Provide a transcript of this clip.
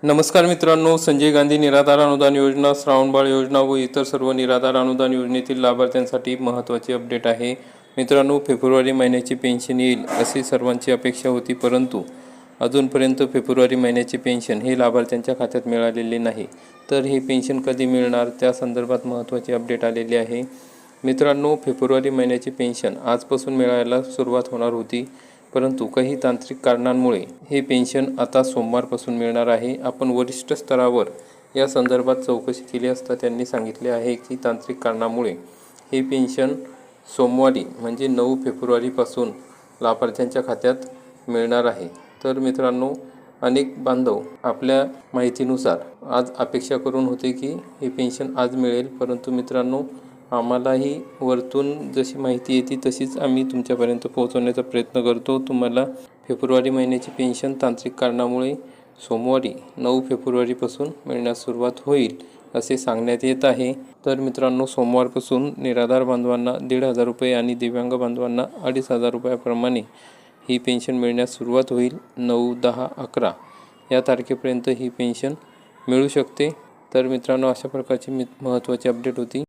नमस्कार मित्रांनो, संजय गांधी निराधार अनुदान योजना, श्रावणबाळ योजना व इतर सर्व निराधार अनुदान योजनेतील लाभार्थ्यांसाठी महत्त्वाची अपडेट आहे. मित्रांनो, फेब्रुवारी महिन्याची पेन्शन येईल अशी सर्वांची अपेक्षा होती, परंतु अजूनपर्यंत फेब्रुवारी महिन्याची पेन्शन हे लाभार्थ्यांच्या खात्यात मिळालेले नाही. तर हे पेन्शन कधी मिळणार त्या संदर्भात महत्त्वाची अपडेट आलेली आहे. मित्रांनो, फेब्रुवारी महिन्याची पेन्शन आजपासून मिळायला सुरुवात होणार होती, परंतु काही तांत्रिक कारणांमुळे हे पेन्शन आता सोमवारपासून मिळणार आहे. आपण वरिष्ठ स्तरावर या संदर्भात चौकशी केली असता त्यांनी सांगितले आहे की तांत्रिक कारणामुळे हे पेन्शन सोमवारी म्हणजे 9 फेब्रुवारीपासून लाभार्थ्यांच्या खात्यात मिळणार आहे. तर मित्रांनो, अनेक बांधव आपल्या माहितीनुसार आज अपेक्षा करून होते की हे पेन्शन आज मिळेल, परंतु मित्रांनो, आम्हालाही वरतून जशी माहिती येते तशीच आम्ही तुमच्यापर्यंत पोहोचवण्याचा प्रयत्न करतो. तुम्हाला फेब्रुवारी महिन्याची पेन्शन तांत्रिक कारणामुळे सोमवारी 9 फेब्रुवारीपासून मिळण्यास सुरुवात होईल असे सांगण्यात येत आहे. तर मित्रांनो, सोमवारपासून निराधार बांधवांना 1,500 रुपये आणि दिव्यांग बांधवांना 2,500 रुपयाप्रमाणे ही पेन्शन मिळण्यास सुरुवात होईल. 9, 10, 11 या तारखेपर्यंत ही पेन्शन मिळू शकते. तर मित्रांनो, अशा प्रकारची महत्त्वाची अपडेट होती.